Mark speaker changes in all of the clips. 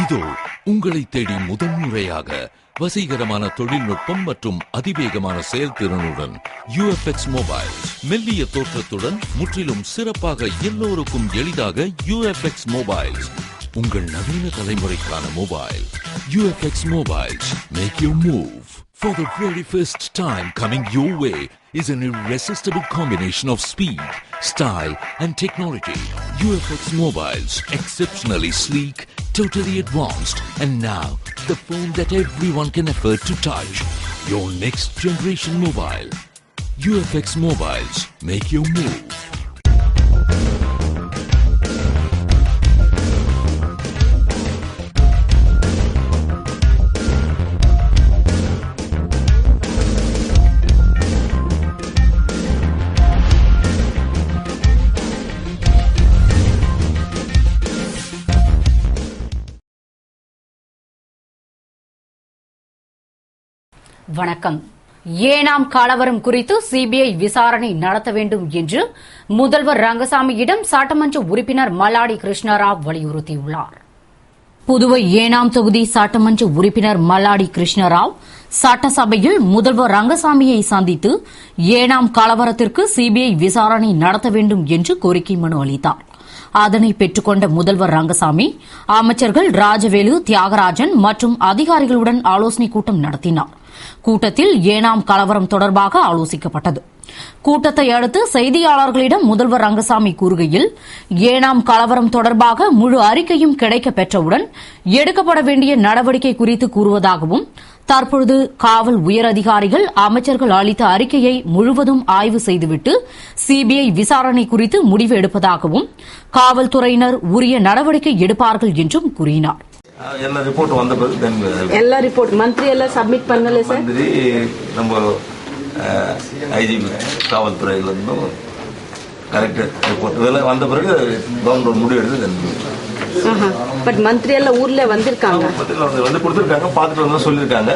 Speaker 1: இதோ உங்களை தேடி முதன்முறையாக வசீகரமான தொழில்நுட்பம் மற்றும் அதிவேகமான செயல்திறனுடன் UFX மொபைல்ஸ். மெல்லிய தோற்றத்துடன் முற்றிலும் சிறப்பாக எல்லோருக்கும் எளிதாக UFX மொபைல்ஸ். உங்கள் நவீன தலைமுறைக்கான mobile UFX mobiles. Make your move. For the very first time coming your way is an irresistible combination of speed, style and technology. UFX mobiles, exceptionally sleek, totally advanced, and now the phone that everyone can afford to touch. Your next generation mobile. UFX mobiles, make your move.
Speaker 2: வணக்கம். ஏனாம் கலவரம் குறித்து CBI விசாரணை நடத்த வேண்டும் என்று முதல்வர் ரங்கசாமியிடம் சட்டமன்ற உறுப்பினர் மல்லாடி கிருஷ்ணராவ் வலியுறுத்தியுள்ளார். புதுவை ஏனாம் தொகுதி சட்டமன்ற உறுப்பினர் மல்லாடி கிருஷ்ணராவ் சட்டசபையில் முதல்வர் ரங்கசாமியை சந்தித்து ஏனாம் கலவரத்திற்கு சிபிஐ விசாரணை நடத்த வேண்டும் என்று கோரிக்கை மனு அளித்தார். அதனை பெற்றுக்கொண்ட முதல்வர் ரங்கசாமி அமைச்சர்கள் ராஜவேலு, தியாகராஜன் மற்றும் அதிகாரிகளுடன் ஆலோசனைக் கூட்டம் நடத்தினார். கூட்டத்தில் ஏனாம் கலவரம் தொடர்பாக ஆலோசிக்கப்பட்டது. கூட்டத்தை அடுத்து செய்தியாளர்களிடம் முதல்வர் ரங்கசாமி கூறுகையில், ஏனாம் கலவரம் தொடர்பாக முழு அறிக்கையும் கிடைக்கப் பெற்றவுடன் எடுக்கப்பட வேண்டிய நடவடிக்கை குறித்து கூறுவதாகவும், தற்பொழுது காவல் உயரதிகாரிகள் அமைச்சர்கள் அளித்த அறிக்கையை முழுவதும் ஆய்வு செய்துவிட்டு சிபிஐ விசாரணை குறித்து முடிவு எடுப்பதாகவும், காவல்துறையினர் உரிய நடவடிக்கை எடுப்பார்கள் என்றும் கூறினார்.
Speaker 3: ಎಲ್ಲ ರಿಪೋರ್ಟ್ ಬಂದ
Speaker 4: ಎಲ್ಲ ರಿಪೋರ್ಟ್ ಮಂತ್ರಿ ಎಲ್ಲ ಸಬ್ಮಿಟ್ பண்ணல சார்.
Speaker 3: ಮಂತ್ರಿ ನಮ್ಮ ஐஜிபி காவல்துறையிலிருந்து கரெக்ட் ரிப்போர்ட் இதெல்லாம் வந்த பிறகு கவர்மெண்ட் முடிவு எடுத்து
Speaker 4: பட் மந்திரி எல்லாம் ஊர்ல வந்திருக்காங்க,
Speaker 3: வந்து கொடுத்திருக்காங்க, பார்த்துட்டு வந்து சொல்லியிருக்காங்க.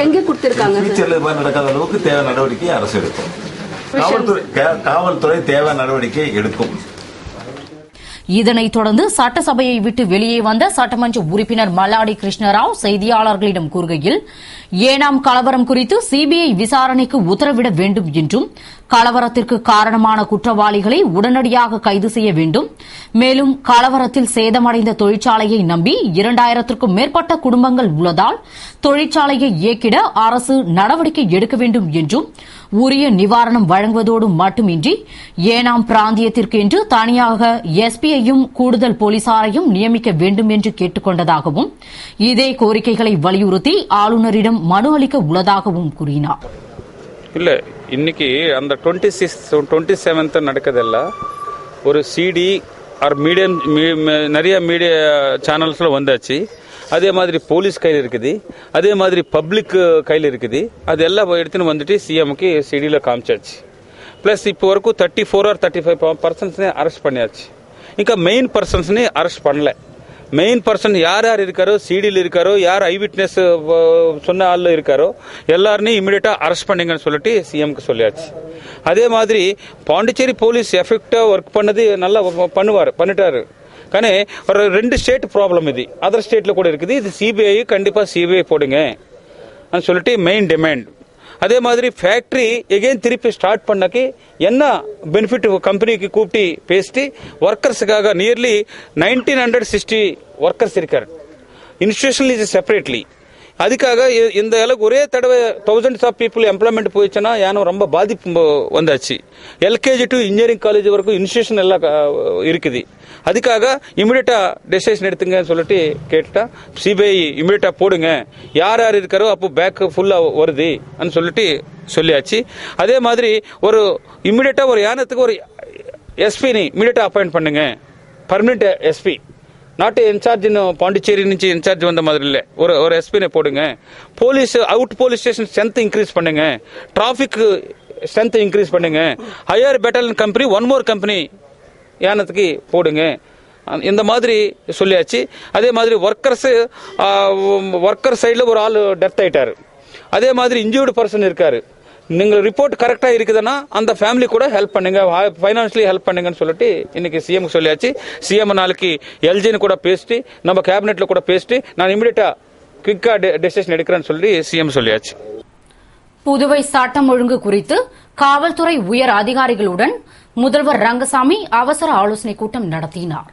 Speaker 4: எங்க கொடுத்திருக்காங்க?
Speaker 3: ஃபியூச்சர்ல இது மாதிரி நடக்காத அளவுக்கு தேவை நடவடிக்கை அரசு எடுக்கும். காவல்துறை தேவை நடவடிக்கை எடுக்கும்.
Speaker 2: இதனைத் தொடர்ந்து சட்டசபையை விட்டு வெளியே வந்த சட்டமன்ற உறுப்பினர் மல்லாடி கிருஷ்ணராவ் செய்தியாளர்களிடம் கூறுகையில், ஏனாம் கலவரம் குறித்து சிபிஐ விசாரணைக்கு உத்தரவிட வேண்டும் என்றும், கலவரத்திற்கு காரணமான குற்றவாளிகளை உடனடியாக கைது செய்ய வேண்டும். மேலும் கலவரத்தில் சேதமடைந்த தொழிற்சாலையை நம்பி 2000க்கும் மேற்பட்ட குடும்பங்கள் உள்ளதால் தொழிற்சாலையை இயக்கிட அரசு நடவடிக்கை எடுக்க வேண்டும் என்றும், உரிய நிவாரணம் வழங்குவதோடு மட்டுமின்றி ஏனாம் பிராந்தியத்திற்கென்று தனியாக எஸ்பியையும் கூடுதல் போலீசாரையும் நியமிக்க வேண்டும் என்று கேட்டுக் கொண்டதாகவும், இதே கோரிக்கைகளை வலியுறுத்தி ஆளுநரிடம் மனு அளிக்க உள்ளதாகவும் கூறினார்.
Speaker 5: இல்ல, இன்னைக்கு அந்த 27th நடக்குதல்ல, ஒரு சிடி ஆர் மீடியம் நிறைய மீடியா சேனல்ஸ்ல வந்தாச்சு. அதே மாதிரி போலீஸ் கையில் இருக்குது, அதே மாதிரி பப்ளிக் கையில் இருக்குது. அதெல்லாம் எடுத்துன்னு வந்துட்டு சிஎம்க்கு சிடியில் காமிச்சாச்சு. ప్లస్ இப்போ వరకు 34 or 35 పర్సన్స్ని అరెస్ట్ பண்ணியாச்சு. ఇంకా మెయిన్ పర్సన్స్ని అరెస్ట్ பண்ணல. மெயின் பர்சன் யார் யார் இருக்காரோ, சிடியில் இருக்காரோ, யார் ஐ விட்னஸ் சொன்ன ஆள் இருக்காரோ எல்லாருமே இமீடியட்டா அரெஸ்ட் பண்ணுங்கன்னு சொல்லிட்டு சிஎம்க்கு சொல்லியாச்சு. அதே மாதிரி பாண்டிச்சேரி போலீஸ் எஃபெக்டா ஒர்க் பண்ணது நல்லா பண்ணிட்டாரு. కానీ ஒரு 2 ஸ்டேட் ப்ராப்ளம் இது, அதர் ஸ்டேட்ல கூட இருக்குது. இது சிபிஐ கண்டிப்பா சிபிஐ போடுங்க சொல்லிட்டு மெயின் டிமாண்ட். அதே மாதிரி ஃபேக்டரி எகைன் திருப்பி ஸ்டார்ட் பண்ணக்கு என்ன பெனிஃபிட் கம்பெனிக்கு கூப்பிட்டு பேசிட்டு ஒர்க்கர்ஸுக்காக நியர்லி 1960 ஒர்க்கர்ஸ் இருக்காரு. Institution is separately. அதுக்காக இந்த அளவுக்கு ஒரே தடவை thousands ஆஃப் பீப்புள் எம்ப்ளாய்மெண்ட் போயிடுச்சுன்னா யாரும் ரொம்ப பாதிப்பு வந்தாச்சு. எல்கேஜி டு இன்ஜினியரிங் காலேஜ் வரைக்கும் இன்ஸ்டிடியூஷன் எல்லாம் இருக்குது. அதுக்காக இமிடியட்டா டெசிஷன் எடுத்துங்க சொல்லிட்டு கேட்டா சிபிஐ இமிடியட்டா போடுங்க, யார் யார் இருக்காரோ அப்போ பேக் ஃபுல்லா வருது சொல்லிட்டு சொல்லியாச்சு. அதே மாதிரி ஒரு இமிடியட்டா ஒரு யானத்துக்கு ஒரு எஸ்பிని இமிடியட்டா அப்பாயிண்ட் பண்ணுங்க, permanent SP, not incharge Pondicherry నుంచి இன்சார்ஜ் வந்த மாதிரி இல்ல, ஒரு எஸ்பினை போடுங்க. Police out police station strength increase பண்ணுங்க, டிராபிக் ஸ்ட்ரென்த் இன்க்ரீஸ் பண்ணுங்க, higher battalion company 1 more company யானத்துக்கு போடுங்க. இந்த மாதிரி சொல்லியாச்சு. அதே மாதிரி ஒர்க்கர் சைடுல ஒரு ஆள் டெத் ஆயிட்டாரு. அதே மாதிரி இன்ஜூர்டு பர்சன் இருக்காரு. நீங்க ரிப்போர்ட் கரெக்டா இருக்குதுன்னா அந்த ஃபேமிலி கூட ஹெல்ப் பண்ணுங்க, ஃபைனான்ஷியலி ஹெல்ப் பண்ணுங்கன்னு சொல்லிட்டு இன்னைக்கு சிஎம் சொல்லியாச்சு. சிஎம் நாளைக்கு எல்ஜின்னு கூட பேசிட்டு நம்ம கேபினெட்ல கூட பேசிட்டு நான் இமிடியேட்டா குயிக்கா டெசிஷன் எடுக்கிறேன்னு சொல்லி சிஎம் சொல்லியாச்சு.
Speaker 2: புதுவை சட்டம் ஒழுங்கு குறித்து காவல்துறை உயர் அதிகாரிகளுடன் முதல்வர் ரங்கசாமி அவசர ஆலோசனைக் கூட்டம் நடத்தினார்.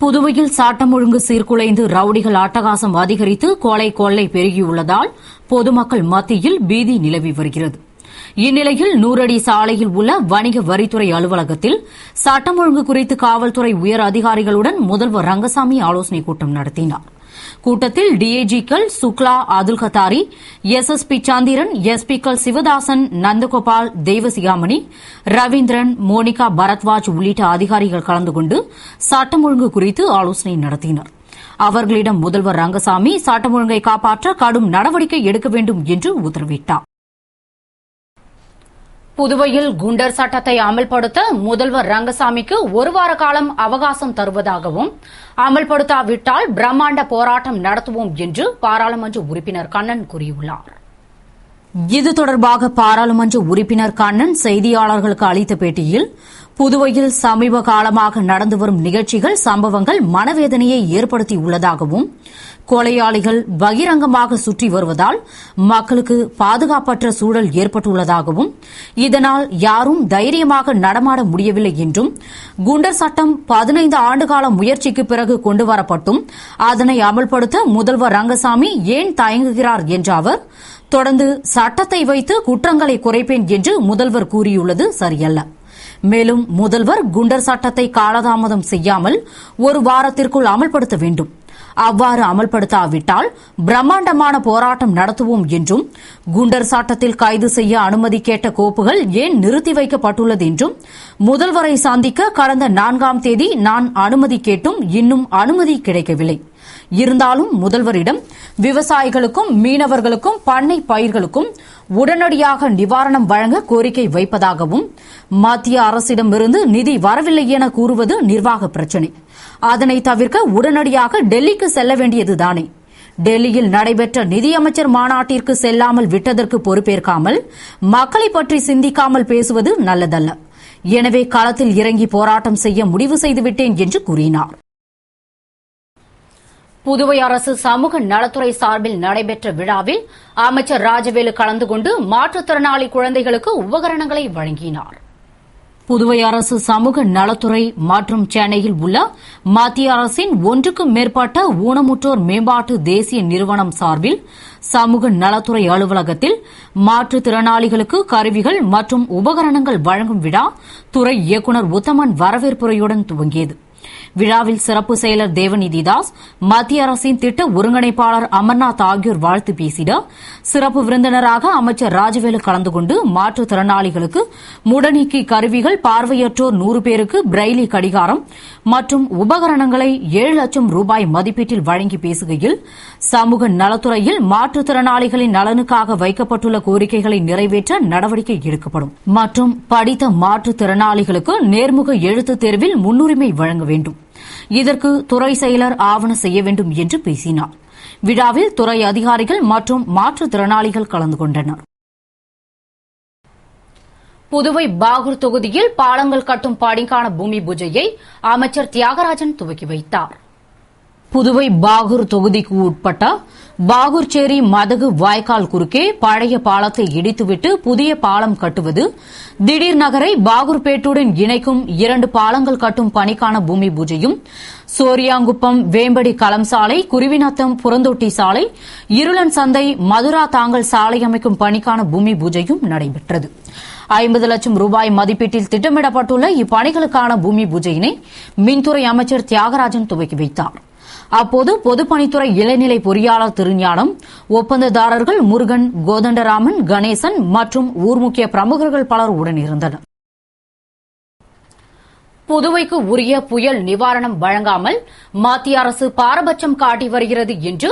Speaker 2: புதுவையில் சட்டம் ஒழுங்கு சீர்குலைந்து ரவுடிகள் அட்டகாசம் அதிகரித்து கொள்ளை பெருகியுள்ளதால் பொதுமக்கள் மத்தியில் பீதி நிலவி வருகிறது. இந்நிலையில் 100 அடி சாலையில் உள்ள வணிக வரித்துறை அலுவலகத்தில் சட்டம் ஒழுங்கு குறித்து காவல்துறை உயர் அதிகாரிகளுடன் முதல்வர் ரங்கசாமி ஆலோசனைக் கூட்டம் நடத்தினார். கூட்டத்தில் டிஐஜிக்கள் சுக்லா, அதுல் கத்தாரி, எஸ்எஸ்பி சந்திரன், எஸ்பிக்கள் சிவதாசன், நந்தகோபால், தெய்வசிகாமணி, ரவீந்திரன், மோனிகா பரத்வாஜ் உள்ளிட்ட அதிகாரிகள் கலந்து கொண்டு சட்டம் ஒழுங்கு குறித்து ஆலோசனை நடத்தினர். அவர்களிடம் முதல்வர் ரங்கசாமி சட்டம் ஒழுங்கை காப்பாற்ற கடும் நடவடிக்கை எடுக்க வேண்டும் என்று உத்தரவிட்டார். புதுவையில் குண்டர் சட்டத்தை அமல்படுத்த முதல்வர் ரங்கசாமிக்கு 1 வார காலம் அவகாசம் தருவதாகவும், அமல்படுத்தாவிட்டால் பிரம்மாண்ட போராட்டம் நடத்துவோம் என்று பாராளுமன்ற உறுப்பினர் கண்ணன் கூறியுள்ளார். இது தொடர்பாக பாராளுமன்ற உறுப்பினர் கண்ணன் செய்தியாளர்களுக்கு அளித்த பேட்டியில், புதுவையில் சமீப காலமாக நடந்து வரும் நிகழ்ச்சிகள், சம்பவங்கள் மனவேதனையை ஏற்படுத்தியுள்ளதாகவும், கொலையாளிகள் பகிரங்கமாக சுற்றி வருவதால் மக்களுக்கு பாதுகாப்பற்ற சூழல் ஏற்பட்டுள்ளதாகவும், இதனால் யாரும் தைரியமாக நடமாட முடியவில்லை என்றும், குண்டர் சட்டம் 15 ஆண்டுகால முயற்சிக்கு பிறகு கொண்டுவரப்பட்டும் அதனை அமல்படுத்த முதல்வர் ரங்கசாமி ஏன் தயங்குகிறார் என்ற அவர், தொடர்ந்து சட்டத்தை வைத்து குற்றங்களை குறைப்பேன் என்று முதல்வர் கூறியுள்ளது சரியல்ல. மேலும் முதல்வர் குண்டர் சட்டத்தை காலதாமதம் செய்யாமல் 1 வாரத்திற்குள் அமல்படுத்த வேண்டும். அவ்வாறு அமல்படுத்தாவிட்டால் பிரம்மாண்டமான போராட்டம் நடத்துவோம் என்றும், குண்டர் சட்டத்தில் கைது செய்ய அனுமதி கேட்ட கோப்புகள் ஏன் நிறுத்தி வைக்கப்பட்டுள்ளது என்றும், முதல்வரை சந்திக்க கடந்த 4ஆம் தேதி நான் அனுமதி கேட்டும் இன்னும் அனுமதி கிடைக்கவில்லை. இருந்தாலும் முதல்வரிடம் விவசாயிகளுக்கும் மீனவர்களுக்கும் பண்ணை பயிர்களுக்கும் உடனடியாக நிவாரணம் வழங்க கோரிக்கை வைப்பதாகவும், மத்திய அரசிடமிருந்து நிதி வரவில்லை என கூறுவது நிர்வாக பிரச்சினை. அதனை தவிர்க்க உடனடியாக டெல்லிக்கு செல்ல வேண்டியதுதானே. டெல்லியில் நடைபெற்ற நிதியமைச்சர் மாநாட்டிற்கு செல்லாமல் விட்டதற்கு பொறுப்பேற்காமல் மக்களை பற்றி சிந்திக்காமல் பேசுவது நல்லதல்ல. எனவே களத்தில் இறங்கி போராட்டம் செய்ய முடிவு செய்துவிட்டேன் என்று கூறினார். புதுவை அரசு சமூக நலத்துறை சார்பில் நடைபெற்ற விழாவில் அமைச்சர் ராஜவேலு கலந்து கொண்டு மாற்றுத்திறனாளி குழந்தைகளுக்கு உபகரணங்களை வழங்கினார். புதுவை அரசு சமூக நலத்துறை மற்றும் சென்னையில் உள்ள மத்திய அரசின் 1க்கும் மேற்பட்ட ஊனமுற்றோர் மேம்பாட்டு தேசிய நிறுவனம் சார்பில் சமூக நலத்துறை அலுவலகத்தில் மாற்றுத்திறனாளிகளுக்கு கருவிகள் மற்றும் உபகரணங்கள் வழங்கும் விழா துறை இயக்குநர் உத்தமன் வரவேற்புரையுடன் துவங்கியது. விழாவில் சிறப்பு செயலர் தேவநிதிதாஸ், மத்திய அரசின் திட்ட ஒருங்கிணைப்பாளர் அமர்நாத் ஆகியோர் வாழ்த்து பேசிட, சிறப்பு விருந்தினராக அமைச்சர் ராஜவேலு கலந்து கொண்டு மாற்றுத்திறனாளிகளுக்கு முடநீக்கி கருவிகள், பார்வையற்றோர் 100 பேருக்கு பிரெய்லி கடிகாரம் மற்றும் உபகரணங்களை 7 லட்சம் ரூபாய் மதிப்பீட்டில் வழங்கி பேசுகையில், சமூக நலத்துறையில் மாற்றுத்திறனாளிகளின் நலனுக்காக வைக்கப்பட்டுள்ள கோரிக்கைகளை நிறைவேற்ற நடவடிக்கை எடுக்கப்படும் மற்றும் படித்த மாற்றுத்திறனாளிகளுக்கு நேர்முக எழுத்துத் தேர்வில் முன்னுரிமை வழங்க வேண்டும். இதற்கு துறை செயலர் ஆவண செய்ய வேண்டும் என்று பேசினார். விழாவில் துறை அதிகாரிகள் மற்றும் மாற்றுத்திறனாளிகள் கலந்து கொண்டனர். புதுவை பாகூர் தொகுதியில் பாலங்கள் கட்டும் பணிக்கான பூமி பூஜையை அமைச்சர் தியாகராஜன் துவக்கி வைத்தார். புதுவை பாகூர் தொகுதிக்கு உட்பட்ட பாகூர்சேரி மதகு வாய்க்கால் குறுக்கே பழைய பாலத்தை இடித்துவிட்டு புதிய பாலம் கட்டுவது, திடீர் நகரை பாகூர்பேட்டுடன் இணைக்கும் 2 பாலங்கள் கட்டும் பணிக்கான பூமி பூஜையும், சோரியாங்குப்பம் வேம்படி களம் சாலை, குருவிநத்தம் புறந்தொட்டி சாலை, இருளன் சந்தை மதுரா தாங்கல் சாலை அமைக்கும் பணிக்கான பூமி பூஜையும் நடைபெற்றது. 50 லட்சம் ரூபாய் மதிப்பீட்டில் திட்டமிடப்பட்டுள்ள இப்பணிகளுக்கான பூமி பூஜையினை மின்துறை அமைச்சர் தியாகராஜன் துவக்கி வைத்தார். அப்போது பொதுப்பணித்துறை இளநிலை பொறியாளர் திருஞானம், ஒப்பந்ததாரர்கள் முருகன், கோதண்டராமன், கணேசன் மற்றும் ஊர் முக்கிய பிரமுகர்கள் பலர் உடனிருந்தனர். புதுவைக்கு உரிய புயல் நிவாரணம் வழங்காமல் மத்திய அரசு பாரபட்சம் காட்டி வருகிறது என்று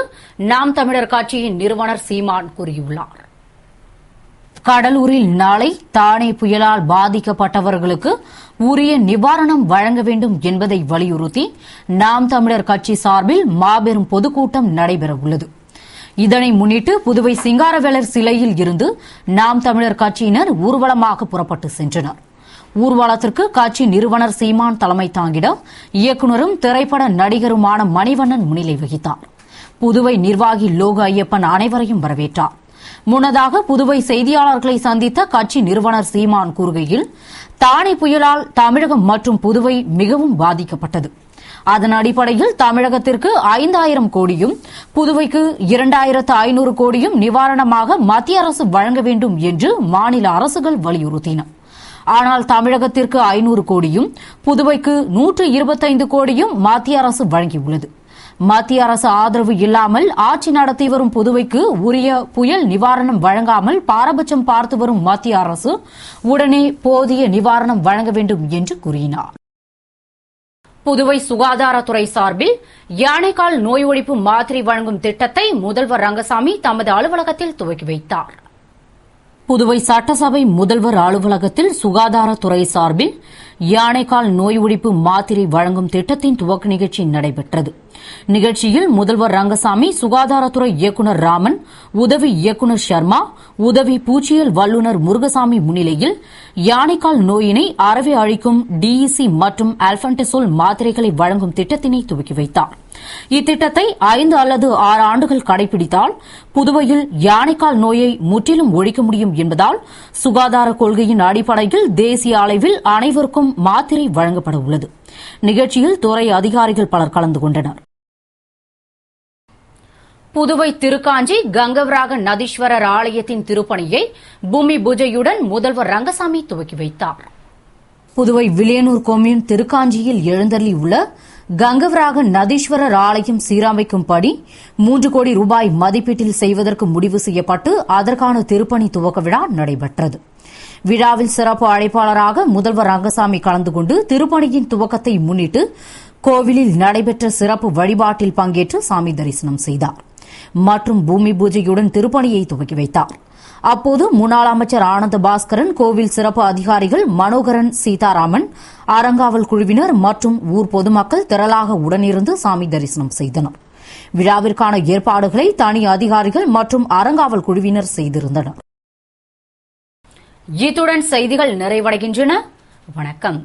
Speaker 2: நாம் தமிழர் கட்சியின் நிறுவனர் சீமான் கூறியுள்ளார். கடலூரில் நாளை தானே புயலால் பாதிக்கப்பட்டவர்களுக்கு உரிய நிவாரணம் வழங்க வேண்டும் என்பதை வலியுறுத்தி நாம் தமிழர் கட்சி சார்பில் மாபெரும் பொதுக்கூட்டம் நடைபெறவுள்ளது. இதனை முன்னிட்டு புதுவை சிங்காரவேலர் சிலையில் இருந்து நாம் தமிழர் கட்சியினர் ஊர்வலமாக புறப்பட்டு சென்றனர். ஊர்வலத்திற்கு கட்சி நிறுவனர் சீமான் தலைமை தாங்கிட இயக்குநரும் திரைப்பட நடிகருமான மணிவண்ணன் முன்னிலை வகித்தார். புதுவை நிர்வாகி லோக ஐயப்பன் அனைவரையும் வரவேற்றார். முன்னதாக புதுவை செய்தியாளர்களை சந்தித்த கட்சி நிறுவனர் சீமான் கூறுகையில், தானே புயலால் தமிழகம் மற்றும் புதுவை மிகவும் பாதிக்கப்பட்டது. அதன் அடிப்படையில் தமிழகத்திற்கு 5000 கோடியும் புதுவைக்கு 2500 கோடியும் நிவாரணமாக மத்திய அரசு வழங்க வேண்டும் என்று மாநில அரசுகள் வலியுறுத்தின. ஆனால் தமிழகத்திற்கு 500 கோடியும் புதுவைக்கு 125 கோடியும் மத்திய அரசு வழங்கியுள்ளது. மத்திய அரசு ஆதரவு இல்லாமல் ஆட்சி நடத்தி வரும் புதுவைக்கு உரிய புயல் நிவாரணம் வழங்காமல் பாரபட்சம் பார்த்து வரும் மத்திய அரசு உடனே போதிய நிவாரணம் வழங்க வேண்டும் என்று கூறினார். புதுவை சுகாதாரத்துறை சார்பில் யானைக்கால் நோய் ஒழிப்பு மாத்திரை வழங்கும் திட்டத்தை முதல்வர் ரங்கசாமி தமது அலுவலகத்தில் துவக்கி வைத்தார். புதுவை சட்டசபை முதல்வர் அலுவலகத்தில் சுகாதாரத்துறை சார்பில் யானைக்கால் நோய் ஒழிப்பு மாத்திரை வழங்கும் திட்டத்தின் துவக்க நிகழ்ச்சி நடைபெற்றது. நிகழ்ச்சியில் முதல்வர் ரங்கசாமி, சுகாதாரத்துறை இயக்குநர் ராமன், உதவி இயக்குநர் சர்மா, உதவி பூச்சியல் வல்லுநர் முருகசாமி முன்னிலையில் யானைக்கால் நோயினை அறவே அழிக்கும் டிஇசி மற்றும் ஆல்பன்டசோல் மாத்திரைகளை வழங்கும் திட்டத்தினை துவக்கி வைத்தார். இத்திட்டத்தை 5 அல்லது 6 ஆண்டுகள் கடைபிடித்தால் புதுவையில் யானைக்கால் நோயை முற்றிலும் ஒழிக்க முடியும் என்பதால் சுகாதார கொள்கையின் அடிப்படையில் தேசிய அளவில் அனைவருக்கும் மாத்திரை வழங்கப்பட உள்ளது. நிகழ்ச்சியில் துறை அதிகாரிகள் பலர் கலந்து கொண்டனர். புதுவை திருக்காஞ்சி கங்கவராக நதீஸ்வரர் ஆலயத்தின் திருப்பணியை பூமி பூஜையுடன் முதல்வர் ரங்கசாமி துவக்கி வைத்தார். புதுவை வில்லியனூர் கொம்யூன் திருக்காஞ்சியில் எழுந்தருளியுள்ள கங்கவராக நதீஸ்வரர் ஆலயம் சீரமைக்கும்படி 3 கோடி ரூபாய் மதிப்பீட்டில் செய்வதற்கு முடிவு செய்யப்பட்டு அதற்கான திருப்பணி துவக்க விழா நடைபெற்றது. விழாவில் சிறப்பு அழைப்பாளராக முதல்வர் ரங்கசாமி கலந்து கொண்டு திருப்பணியின் துவக்கத்தை முன்னிட்டு கோவிலில் நடைபெற்ற சிறப்பு வழிபாட்டில் பங்கேற்று சாமி தரிசனம் செய்தார் மற்றும் பூமி பூஜையுடன் திருப்பணியை துவக்கி வைத்தார். அப்போது முன்னாள் அமைச்சர் ஆனந்த பாஸ்கரன், கோவில் சிறப்பு அதிகாரிகள் மனோகரன், சீதாராமன், அறங்காவல் குழுவினர் மற்றும் ஊர் பொதுமக்கள் திரளாக உடனிருந்து சாமி தரிசனம் செய்தனர். விழாவிற்கான ஏற்பாடுகளை தனி அதிகாரிகள் மற்றும் அறங்காவல் குழுவினர் செய்திருந்தனர். இத்துடன் செய்திகள் நிறைவடைகின்றன. வணக்கம்.